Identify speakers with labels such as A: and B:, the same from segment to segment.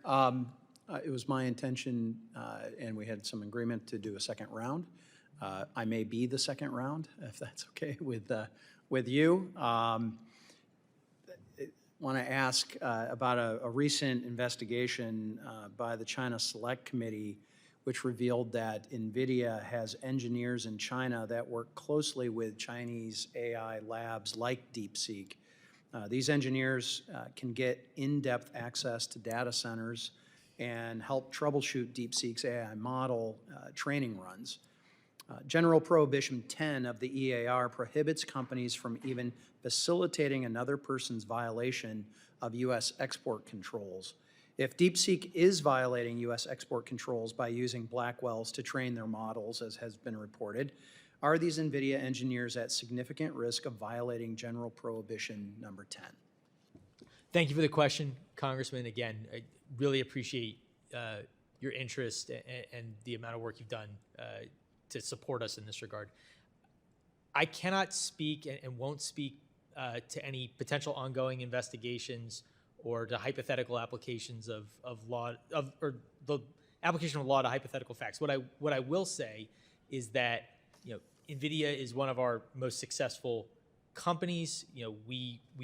A: It was my intention, and we had some agreement to do a second round. I may be the second round, if that's okay with you. Want to ask about a recent investigation by the China Select Committee, which revealed that Nvidia has engineers in China that work closely with Chinese AI labs like DeepSeek. These engineers can get in-depth access to data centers and help troubleshoot DeepSeek's AI model training runs. General Prohibition 10 of the EAR prohibits companies from even facilitating another person's violation of U.S. export controls. If DeepSeek is violating U.S. export controls by using Blackwells to train their models, as has been reported, are these NVIDIA engineers at significant risk of violating General Prohibition number 10?
B: Thank you for the question, Congressman. Again, I really appreciate your interest and the amount of work you've done to support us in this regard. I cannot speak and won't speak to any potential ongoing investigations or to hypothetical applications of law, or the application of law to hypothetical facts. What I will say is that NVIDIA is one of our most successful companies.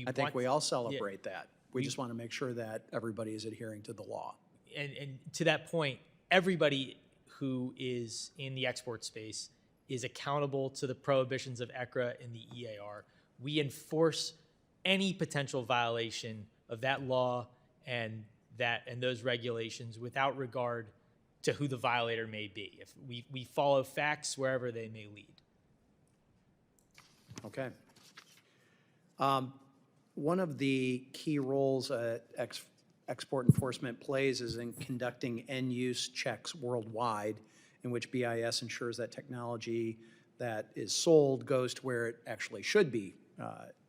A: I think we all celebrate that. We just want to make sure that everybody is adhering to the law.
B: And to that point, everybody who is in the export space is accountable to the prohibitions of ECRA and the EAR. We enforce any potential violation of that law and those regulations without regard to who the violator may be. If we follow facts wherever they may lead.
A: Okay. One of the key roles export enforcement plays is in conducting end-use checks worldwide, in which BIS ensures that technology that is sold goes to where it actually should be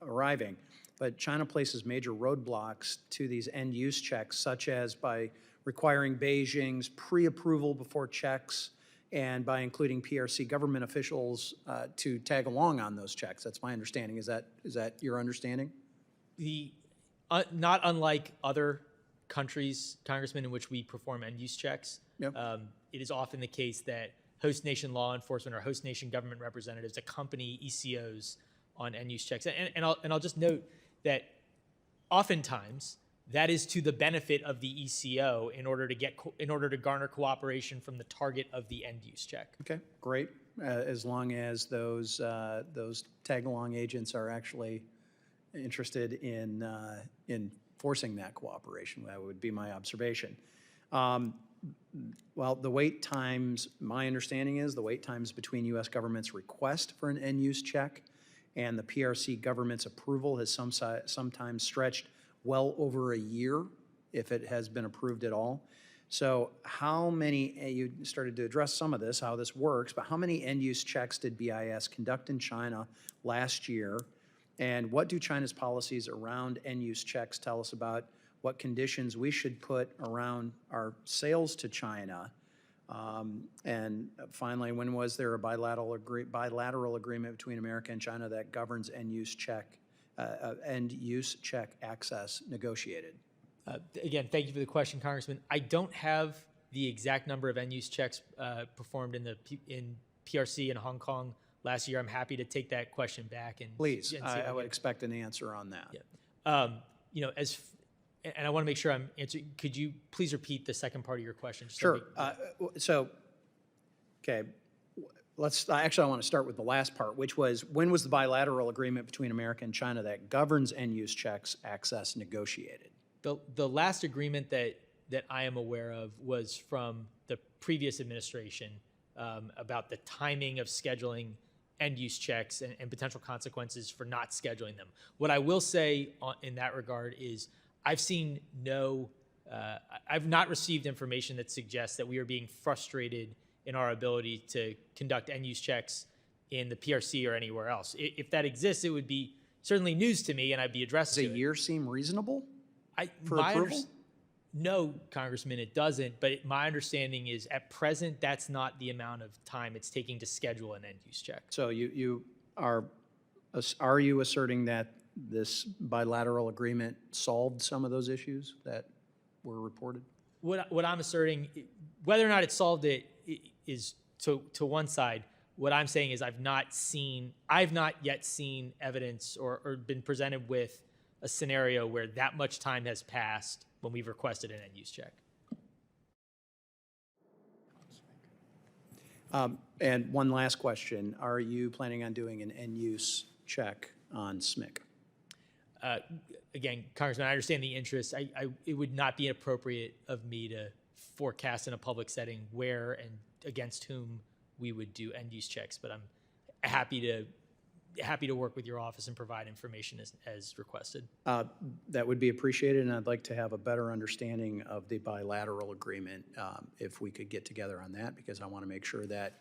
A: arriving. But China places major roadblocks to these end-use checks, such as by requiring Beijing's pre-approval before checks and by including PRC government officials to tag along on those checks. That's my understanding. Is that your understanding?
B: Not unlike other countries, Congressman, in which we perform end-use checks.
A: Yep.
B: It is often the case that host nation law enforcement or host nation government representatives accompany ECOs on end-use checks. And I'll just note that oftentimes that is to the benefit of the ECO in order to garner cooperation from the target of the end-use check.
A: Okay, great. As long as those tag-along agents are actually interested in forcing that cooperation, that would be my observation. Well, the wait times, my understanding is the wait times between U.S. government's request for an end-use check and the PRC government's approval has sometimes stretched well over a year, if it has been approved at all. So how many, you started to address some of this, how this works, but how many end-use checks did BIS conduct in China last year? And what do China's policies around end-use checks tell us about what conditions we should put around our sales to China? And finally, when was there a bilateral agreement between America and China that governs end-use check access negotiated?
B: Again, thank you for the question, Congressman. I don't have the exact number of end-use checks performed in PRC in Hong Kong last year. I'm happy to take that question back and
A: please. I would expect an answer on that.
B: Yeah. And I want to make sure I'm answering. Could you please repeat the second part of your question?
A: Sure. Okay. Actually, I want to start with the last part, which was, when was the bilateral agreement between America and China that governs end-use checks access negotiated?
B: The last agreement that I am aware of was from the previous administration about the timing of scheduling end-use checks and potential consequences for not scheduling them. What I will say in that regard is I've seen I've not received information that suggests that we are being frustrated in our ability to conduct end-use checks in the PRC or anywhere else. If that exists, it would be certainly news to me, and I'd be addressed to it.
A: Does a year seem reasonable for approval?
B: No, Congressman, it doesn't. But my understanding is at present, that's not the amount of time it's taking to schedule an end-use check.
A: So are you asserting that this bilateral agreement solved some of those issues that were reported?
B: what I'm asserting, whether or not it solved it is to one side. What I'm saying is I've not yet seen evidence or been presented with a scenario where that much time has passed when we've requested an end use check.
A: And one last question. Are you planning on doing an end use check on SMIC?
B: Again, Congressman, I understand the interest. It would not be appropriate of me to forecast in a public setting where and against whom we would do end use checks, but I'm happy to work with your office and provide information as requested.
A: That would be appreciated, and I'd like to have a better understanding of the bilateral agreement if we could get together on that, because I want to make sure that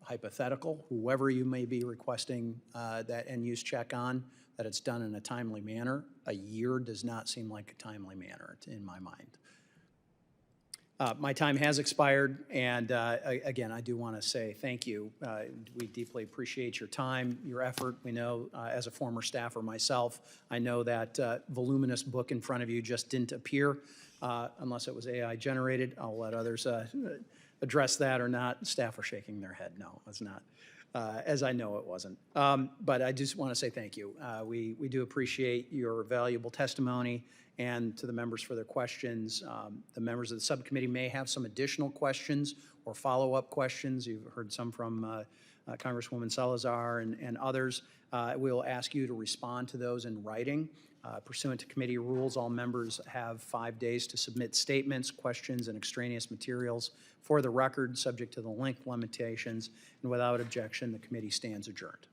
A: hypothetical, whoever you may be requesting that end-use check on, that it's done in a timely manner. A year does not seem like a timely manner in my mind. My time has expired, and again, I do want to say thank you. We deeply appreciate your time, your effort. We know, as a former staffer myself, I know that voluminous book in front of you just didn't appear unless it was AI generated. I'll let others address that or not. Staff are shaking their head. No, it's not, as I know it wasn't. But I just want to say thank you. We do appreciate your valuable testimony, and to the members for their questions. The members of the subcommittee may have some additional questions or follow-up questions. You've heard some from Congresswoman Salazar and others. We'll ask you to respond to those in writing. Pursuant to committee rules, all members have 5 days to submit statements, questions, and extraneous materials for the record, subject to the length limitations. And without objection, the committee stands adjourned.